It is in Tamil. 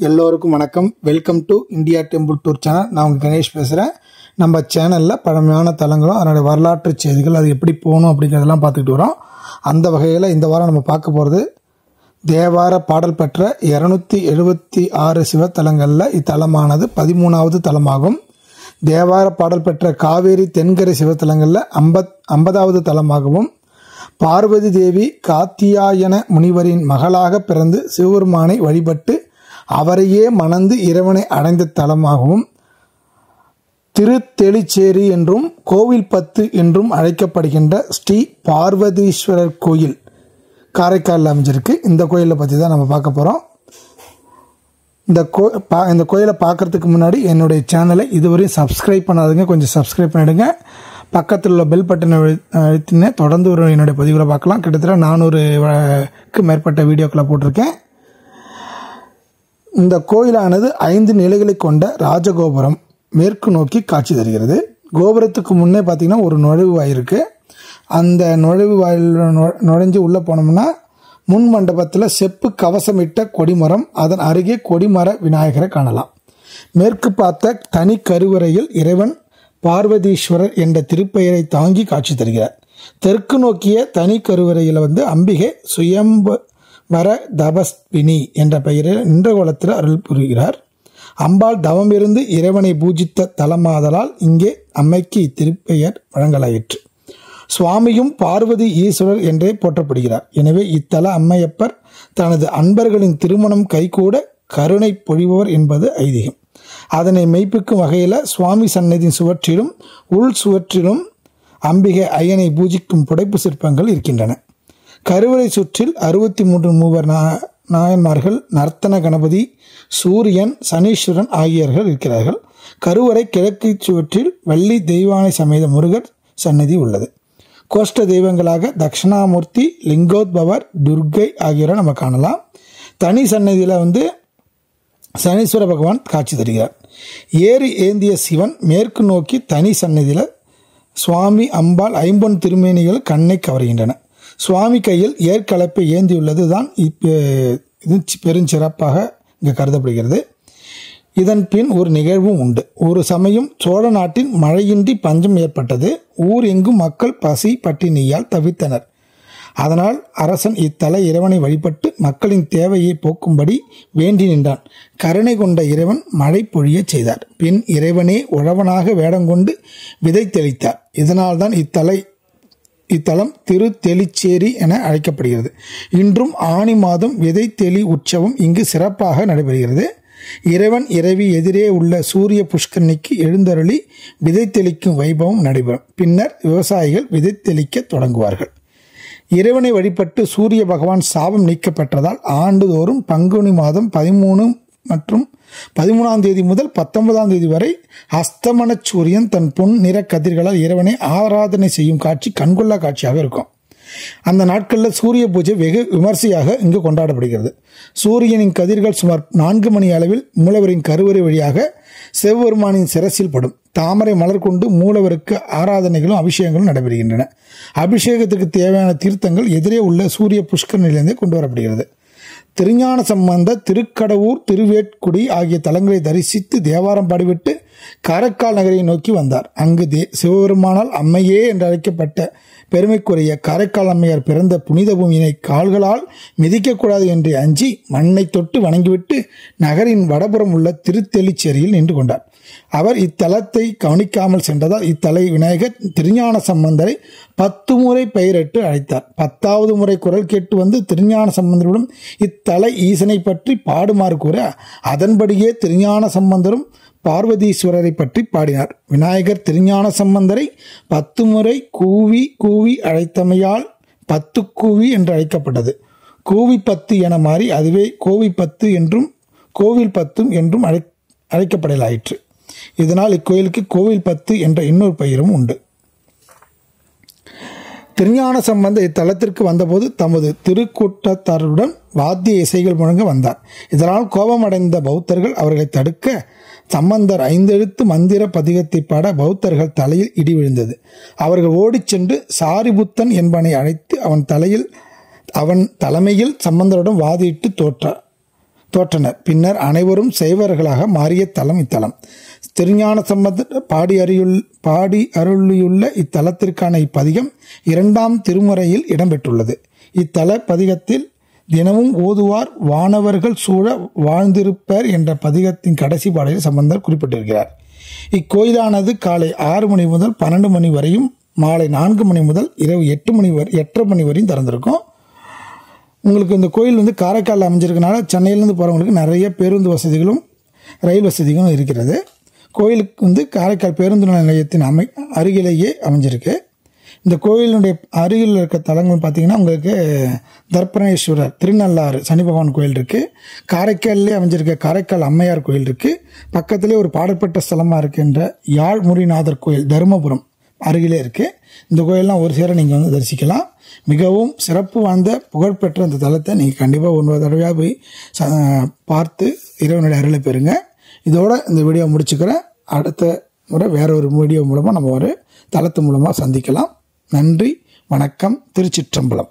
எல்லோருக்கும் வணக்கம். Welcome to India temple tour channel. நான் உங்கள் கணேஷ் பேசுகிறேன். நம்ம சேனலில் பழமையான தலங்களும் அதனுடைய வரலாற்று செய்திகள், அது எப்படி போகணும் அப்படிங்கிறதெல்லாம் பார்த்துக்கிட்டு வரோம். அந்த வகையில் இந்த வாரம் நம்ம பார்க்க போகிறது தேவார பாடல் பெற்ற 276 சிவத்தலங்களில் இத்தலமானது 13வது தலமாகும். தேவார பாடல் பெற்ற காவேரி தென்கரை சிவத்தலங்களில் 50வது தலமாகவும், பார்வதி தேவி காத்தியாயன முனிவரின் மகளாக பிறந்து சிவபெருமானை வழிபட்டு அவரையே மணந்து இறைவனை அடைந்த தலமாகவும், திருத்தெளிச்சேரி என்றும் கோவில் 10 என்றும் அழைக்கப்படுகின்ற ஸ்ரீ பார்வதீஸ்வரர் கோயில் காரைக்காலில் அமைஞ்சிருக்கு. இந்த கோயிலை பற்றி தான் நம்ம பார்க்க போகிறோம். இந்த கோயிலை பார்க்குறதுக்கு முன்னாடி என்னுடைய சேனலை இதுவரையும் சப்ஸ்கிரைப் பண்ணாதுங்க, கொஞ்சம் சப்ஸ்கிரைப் பண்ணிடுங்க. பக்கத்தில் உள்ள பெல் பட்டனை அழுத்தினே தொடர்ந்து என்னுடைய பதிவுகளை பார்க்கலாம். கிட்டத்தட்ட 400க்கு மேற்பட்ட வீடியோக்களை போட்டிருக்கேன். இந்த கோயிலானது 5 நிலைகளை கொண்ட ராஜகோபுரம் மேற்கு நோக்கி காட்சி தருகிறது. கோபுரத்துக்கு முன்னே பார்த்தீங்கன்னா ஒரு நுழைவு வாயில் இருக்குது. அந்த நுழைவு வாயில் நுழைஞ்சு உள்ளே போனோம்னா முன் மண்டபத்தில் செப்பு கவசமிட்ட கொடிமரம், அதன் அருகே கொடிமர விநாயகரை காணலாம். மேற்கு பார்த்த தனி கருவறையில் இறைவன் பார்வதீஸ்வரர் என்ற திருப்பெயரை தாங்கி காட்சி தருகிறார். தெற்கு நோக்கிய தனி கருவறையில் அம்பிகை சுயம்பர தபஸ்வினி என்ற பெயரில் நின்ற கோலத்தில் அருள் புரிகிறார். அம்பாள் தவமிருந்து இறைவனை பூஜித்த தலமாதலால் இங்கே அம்மைக்கு இத்திருப்பெயர் வழங்கலாயிற்று. சுவாமியும் பார்வதி ஈஸ்வரர் என்றே போற்றப்படுகிறார். எனவே இத்தல அம்மையப்பர் தனது அன்பர்களின் திருமணம் கைகூட கருணை பொழிபவர் என்பது ஐதீகம். அதனை மெய்ப்பிக்கும் வகையில் சுவாமி சன்னதியின் சுவற்றிலும் உள் சுவற்றிலும் அம்பிகை ஐயனை பூஜிக்கும் புடைப்பு சிற்பங்கள் இருக்கின்றன. கருவறை சுற்றில் 63 மூவர் நாயன்மார்கள், நர்த்தன கணபதி, சூரியன், சனீஸ்வரன் ஆகியோர்கள் இருக்கிறார்கள். கருவறை கிழக்கு சுவற்றில் வள்ளி தெய்வானை சமேத முருகர் சன்னதி உள்ளது. கோஷ்ட தெய்வங்களாக தட்சிணாமூர்த்தி, லிங்கோத்பவர், துர்க்கை ஆகியோரை நம்ம காணலாம். தனி சன்னதியில் சனீஸ்வர பகவான் காட்சி தருகிறார். ஏறு ஏந்திய சிவன் மேற்கு நோக்கி தனி சன்னதியில் சுவாமி அம்பாள் ஐம்பொன் திருமேனிகள் கண்ணை கவர்கின்றன. சுவாமி கையில் ஏற்கலப்பை ஏந்தியுள்ளது தான் இது பெருஞ்சிறப்பாக இங்கே கருதப்படுகிறது. இதன் பின் ஒரு நிகழ்வும் உண்டு. ஒரு சமயம் சோழ நாட்டின் மழையின்றி பஞ்சம் ஏற்பட்டது. ஊர் எங்கும் மக்கள் பசி பட்டினியால் தவித்தனர். அதனால் அரசன் இத்தல இறைவனை வழிபட்டு மக்களின் தேவையை போக்கும்படி வேண்டி நின்றான். கருணை கொண்ட இறைவன் மழை பொழிய செய்தார். பின் இறைவனே உழவனாக வேடங்கொண்டு விதை தெளித்தார். இதனால்தான் இத்தலம் திருத்தெளிச்சேரி என அழைக்கப்படுகிறது. இன்றும் ஆனி மாதம் விதை தெளி உற்சவம் இங்கு சிறப்பாக நடைபெறுகிறது. இறைவன் இறைவி எதிரே உள்ள சூரிய புஷ்கரணிக்கு எழுந்தருளி விதை தெளிக்கும் வைபவம் நடைபெறும். பின்னர் விவசாயிகள் விதை தெளிக்க தொடங்குவார்கள். இறைவனை வழிபட்டு சூரிய பகவான் சாபம் நீக்கப்பட்டதால் ஆண்டுதோறும் பங்குனி மாதம் 13 மற்றும் 13ஆம் தேதி முதல் 19ஆம் தேதி வரை அஸ்தமன சூரியன் தன் பொன் நிற கதிர்களால் இறைவனை ஆராதனை செய்யும் காட்சி கண்கொள்ளா காட்சியாக இருக்கும். அந்த நாட்களில் சூரிய பூஜை வெகு விமர்சையாக இங்கு கொண்டாடப்படுகிறது. சூரியனின் கதிர்கள் சுமார் 4 மணி அளவில் மூலவரின் கருவறை வழியாக சிவபெருமானின் சிரசில் படும். தாமரை மலர் கொண்டு மூலவருக்கு ஆராதனைகளும் அபிஷேகங்களும் நடைபெறுகின்றன. அபிஷேகத்துக்கு தேவையான தீர்த்தங்கள் எதிரே உள்ள சூரிய புஷ்கரணிலிருந்தே கொண்டு வரப்படுகிறது. திருஞான சம்பந்தர் திருக்கடவூர், திருவேட்குடி ஆகிய தலங்களை தரிசித்து தேவாரம் பாடிவிட்டு காரைக்கால் நகரை நோக்கி வந்தார். அங்கு சிவபெருமானால் அம்மையே என்று அழைக்கப்பட்ட பெருமைக்குரிய காரைக்கால் அம்மையார் பிறந்த புனித பூமியினை கால்களால் மிதிக்கக்கூடாது என்று அஞ்சி மண்ணை தொட்டு வணங்கிவிட்டு நகரின் வடபுறம் உள்ள திருத்தெளிச்சேரியில் நின்று கொண்டார். அவர் இத்தலத்தை கவனிக்காமல் சென்றதால் இத்தலை விநாயகர் திருஞான சம்பந்தரை 10 முறை பெயரிட்டு அழைத்தார். 10வது முறை குரல் கேட்டு வந்து திருஞான சம்பந்தருடன் இத்தலை ஈசனை பற்றி பாடுமாறு கூற அதன்படியே திருஞான சம்பந்தரும் பார்வதீஸ்வரரை பற்றி பாடினார். விநாயகர் திருஞான சம்பந்தரை 10 முறை கூவி கூவி அழைத்தமையால் 10 கூவி என்று அழைக்கப்பட்டது. கூவி 10 என மாறி அதுவே கோவி 10 என்றும் கோவில் 10 என்றும் அழைக்கப்படலாயிற்று. இதனால் இக்கோயிலுக்கு கோவில் 10 என்ற இன்னொரு பெயரும் உண்டு. திருஞான சம்பந்தர் இத்தலத்திற்கு வந்தபோது தமது திருக்கூட்டத்தாருடன் வாத்திய இசைகள் முழங்க வந்தார். இதனால் கோபமடைந்த பௌத்தர்கள் அவர்களை தடுக்க சம்பந்தர் 5 எழுத்து மந்திர பதிகத்தை பாட பௌத்தர்கள் தலையில் இடி விழுந்தது. அவர்கள் ஓடிச் சென்று சாரிபுத்தன் என்பவனை அழைத்து அவன் தலைமையில் சம்பந்தருடன் வாதிட்டு தோற்றனர். பின்னர் அனைவரும் சைவர்களாக மாறிய தலம் இத்தலம். திருஞான சம்பந்தர் பாடி அருளியுள்ள இத்தலத்திற்கான இப்பதிகம் 2ஆம் திருமுறையில் இடம்பெற்றுள்ளது. இத்தல பதிகத்தில் தினமும் ஓதுவார் வானவர்கள் சூழ வாழ்ந்திருப்பர் என்ற பதிகத்தின் கடைசி பாடலில் சம்பந்தர் குறிப்பிட்டிருக்கிறார். இக்கோயிலானது காலை 6 மணி முதல் 12 மணி வரையும், மாலை 4 மணி முதல் இரவு 8:30 மணி வரையும் திறந்திருக்கும். உங்களுக்கு இந்த கோயில் காரைக்காலில் அமைஞ்சிருக்கனால சென்னையிலேருந்து போகிறவங்களுக்கு நிறைய பேருந்து வசதிகளும் ரயில் வசதிகளும் இருக்கிறது. கோயிலுக்கு காரைக்கால் பேருந்து நிலையத்தின் அருகிலேயே அமைஞ்சிருக்கு. இந்த கோயிலுடைய அருகில் இருக்க தலங்கள் பார்த்திங்கன்னா உங்களுக்கு தர்ப்பணேஸ்வரர் திருநள்ளாறு சனி பகவான் கோயில் இருக்குது. காரைக்காலிலே அமைஞ்சிருக்க காரைக்கால் அம்மையார் கோயில் இருக்குது. பக்கத்திலே ஒரு பாடப்பட்ட ஸ்தலமாக இருக்கின்ற யாழ்முறிநாதர் கோயில் தருமபுரம் அருகிலே இருக்குது. இந்த கோயிலெலாம் ஒரு சேர நீங்கள் தரிசிக்கலாம். மிகவும் சிறப்பு வாய்ந்த புகழ்பெற்ற இந்த தலத்தை நீங்கள் கண்டிப்பாக 1 தடவையாக போய் பார்த்து இறைவனுடைய அருளை பெறுங்க. இதோட இந்த வீடியோ முடிச்சுக்கிறேன். அடுத்த முறை வேற ஒரு வீடியோ மூலமாக நம்ம ஒரு தலத்து மூலமாக சந்திக்கலாம். நன்றி, வணக்கம். திருச்சிற்றம்பலம்.